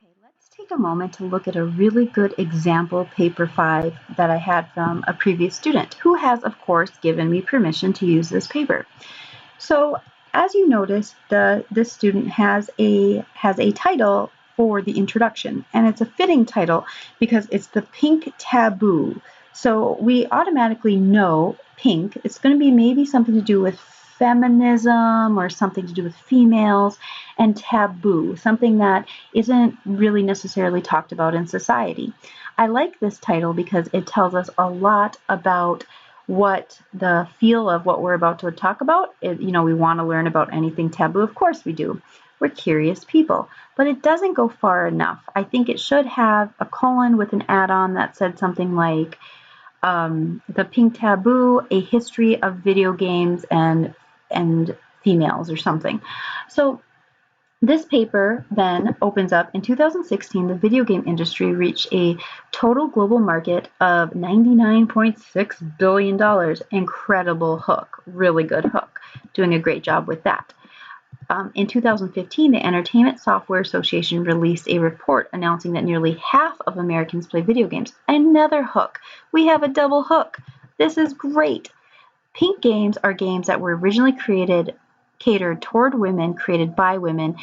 Okay, let's take a moment to look at a really good example paper 5 that I had from a previous student who has, of course, given me permission to use this paper. So, as you notice, this student has a title for the introduction, and it's a fitting title because it's the pink taboo. So we automatically know pink. It's going to be maybe something to do with feminism or something to do with females, and taboo, something that isn't really necessarily talked about in society. I like this title because it tells us a lot about what the feel of what we're about to talk about. We want to learn about anything taboo. Of course we do. We're curious people, but it doesn't go far enough. I think it should have a colon with an add-on that said something like the pink taboo, a history of video games and females or something. So this paper then opens up in 2016. The video game industry reached a total global market of $99.6 billion. Incredible hook, really good hook, doing a great job with that. In 2015, the Entertainment Software Association released a report announcing that nearly half of Americans play video games. Another hook. We have a double hook. This is great. Pink games are games that were originally catered toward women, created by women,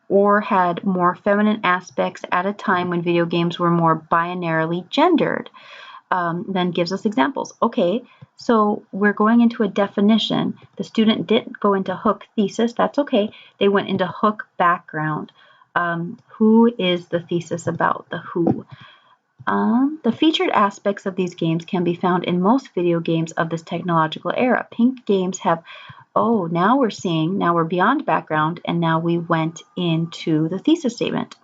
or had more feminine aspects at a time when video games were more binarily gendered. Then gives us examples. Okay, so we're going into a definition. The student didn't go into hook thesis. That's okay. They went into hook background. Who is the thesis about? The who. The featured aspects of these games can be found in most video games of this technological era. Pink games have, now we're beyond background, and now we went into the thesis statement.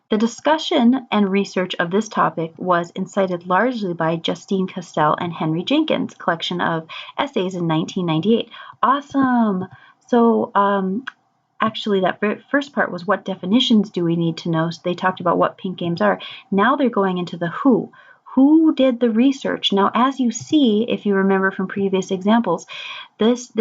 The discussion and research of this topic was incited largely by Justine Castell and Henry Jenkins' collection of essays in 1998. Awesome! So, actually, that first part was what definitions do we need to know? So they talked about what pink games are. Now they're going into the who. Who did the research? Now, as you see, if you remember from previous examples, this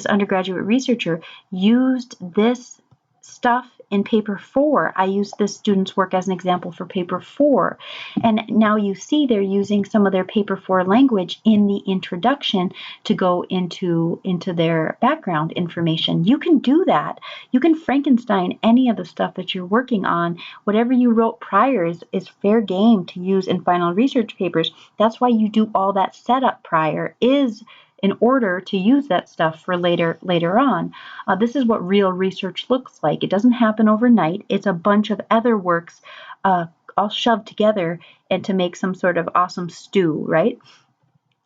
undergraduate researcher, used this stuff in paper 4. I used this student's work as an example for paper 4. And now you see they're using some of their paper 4 language in the introduction to go into their background information. You can do that. You can Frankenstein any of the stuff that you're working on. Whatever you wrote prior is fair game to use in final research papers. That's why you do all that setup prior, is in order to use that stuff for later on. This is what real research looks like. It doesn't happen overnight. It's a bunch of other works all shoved together and to make some sort of awesome stew, right?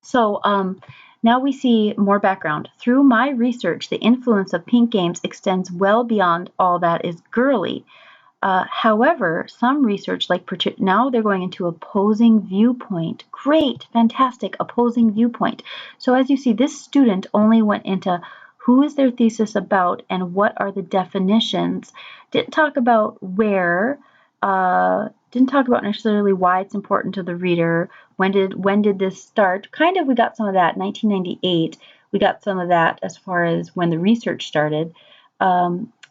So now we see more background. Through my research, the influence of pink games extends well beyond all that is girly. However, some research, now they're going into opposing viewpoint. Great, fantastic, opposing viewpoint. So as you see, this student only went into who is their thesis about and what are the definitions. Didn't talk about where, didn't talk about necessarily why it's important to the reader. When did this start? Kind of, we got some of that, 1998. We got some of that as far as when the research started.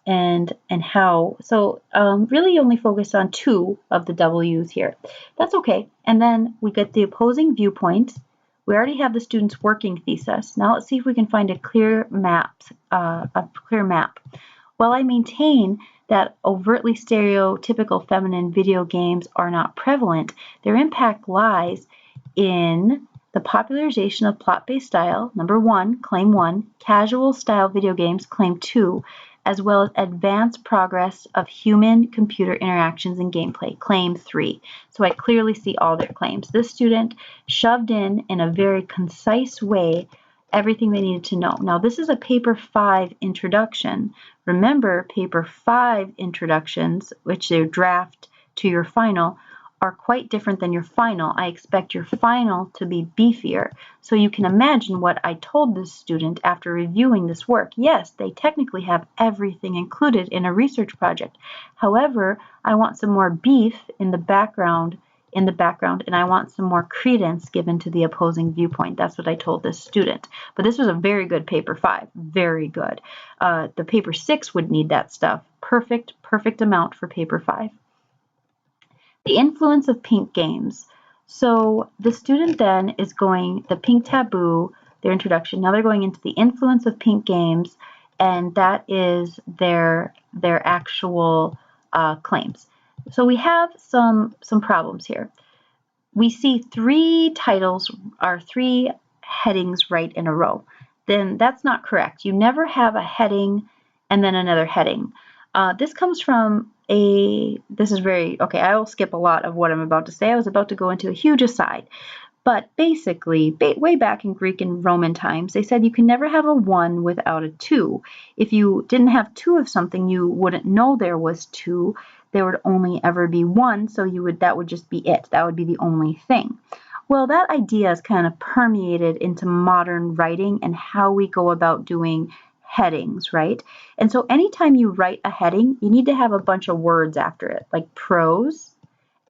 And how. So really only focus on 2 of the W's here. That's okay. And then we get the opposing viewpoints. We already have the student's working thesis. Now let's see if we can find a clear map. While I maintain that overtly stereotypical feminine video games are not prevalent, their impact lies in the popularization of plot-based style, number 1, claim 1, casual style video games, claim 2, as well as advanced progress of human-computer interactions and gameplay, claim 3. So I clearly see all their claims. This student shoved in a very concise way everything they needed to know. Now this is a paper 5 introduction. Remember, paper 5 introductions, which they draft to your final, are quite different than your final. I expect your final to be beefier. So you can imagine what I told this student after reviewing this work. Yes, they technically have everything included in a research project. However, I want some more beef in the background in the background, and I want some more credence given to the opposing viewpoint. That's what I told this student. But this was a very good paper 5, very good. The paper 6 would need that stuff. Perfect amount for paper 5. The influence of pink games. So the student then is going, the pink taboo, their introduction, now they're going into the influence of pink games, and that is their actual claims. So we have some problems here. We see 3 titles or 3 headings right in a row. Then that's not correct. You never have a heading and then another heading. This comes from this is very, okay, I will skip a lot of what I'm about to say. I was about to go into a huge aside. But basically, way back in Greek and Roman times, they said you can never have a 1 without a 2. If you didn't have 2 of something, you wouldn't know there was 2. There would only ever be 1, so that would just be it. That would be the only thing. Well, that idea is kind of permeated into modern writing and how we go about doing headings, right? And so anytime you write a heading, you need to have a bunch of words after it, like prose,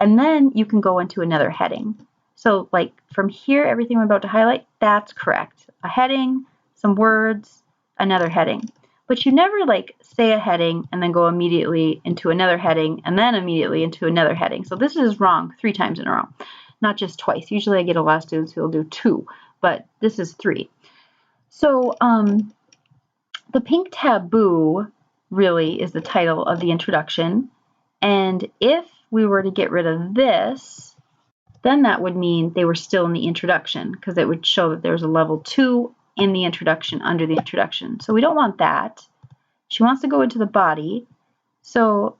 and then you can go into another heading. So like from here, everything I'm about to highlight, that's correct. A heading, some words, another heading. But you never like say a heading and then go immediately into another heading and then immediately into another heading. So this is wrong 3 times in a row, not just twice. Usually I get a lot of students who will do 2, but this is 3. So the pink taboo really is the title of the introduction. And if we were to get rid of this, then that would mean they were still in the introduction because it would show that there's a level 2 in the introduction under the introduction. So we don't want that. She wants to go into the body. So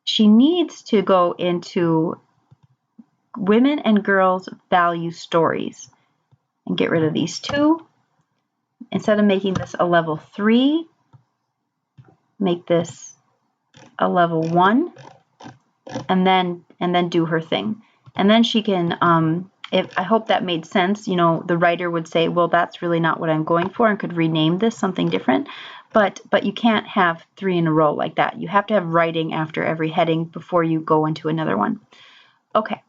she needs to go into women and girls value stories and get rid of these 2. Instead of making this a level 3, make this a level 1 and then do her thing. And then she can, I hope that made sense. You know, the writer would say, well, that's really not what I'm going for and could rename this something different. But you can't have 3 in a row like that. You have to have writing after every heading before you go into another one. Okay,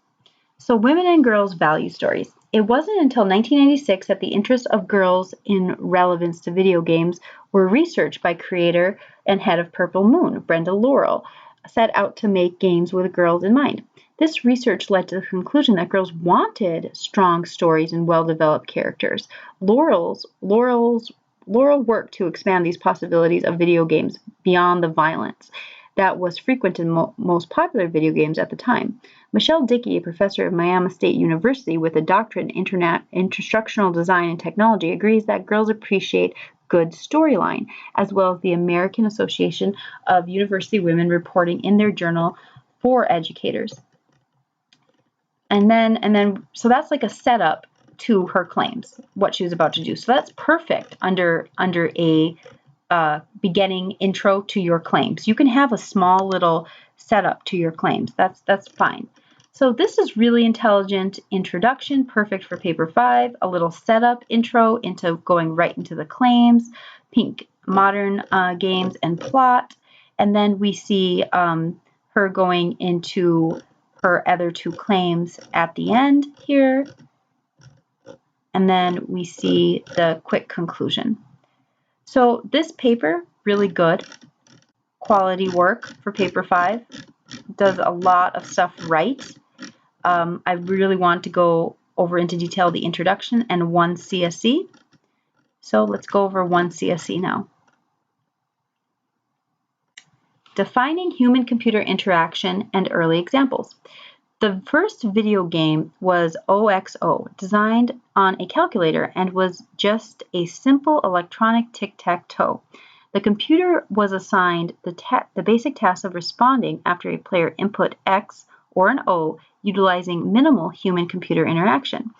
so women and girls value stories. It wasn't until 1996 that the interests of girls in relevance to video games were researched by creator and head of Purple Moon, Brenda Laurel, set out to make games with girls in mind. This research led to the conclusion that girls wanted strong stories and well-developed characters. Laurel worked to expand these possibilities of video games beyond the violence that was frequent in most popular video games at the time. Michelle Dickey, a professor at Miami State University with a doctorate in instructional design and technology, agrees that girls appreciate good storyline, as well as the American Association of University Women reporting in their journal for educators. And then, so that's like a setup to her claims, what she was about to do. So that's perfect under a beginning intro to your claims. You can have a small little setup to your claims. That's fine. So this is really intelligent introduction, perfect for paper 5, a little setup intro into going right into the claims, pink modern games and plot, and then we see her going into her other 2 claims at the end here, and then we see the quick conclusion. So this paper, really good, quality work for paper 5, does a lot of stuff right. I really want to go over into detail the introduction and 1 CSE. So let's go over 1 CSE now. Defining human-computer interaction and early examples. The first video game was OXO, designed on a calculator and was just a simple electronic tic-tac-toe. The computer was assigned the basic task of responding after a player input X or an O, utilizing minimal human-computer interaction.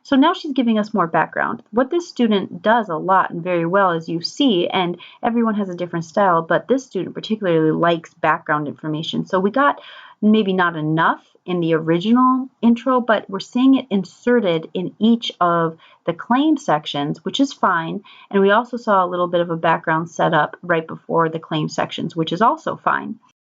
So now she's giving us more background. What this student does a lot and very well, as you see, and everyone has a different style, but this student particularly likes background information. So we got maybe not enough in the original intro, but we're seeing it inserted in each of the claim sections, which is fine. And we also saw a little bit of a background setup right before the claim sections, which is also fine.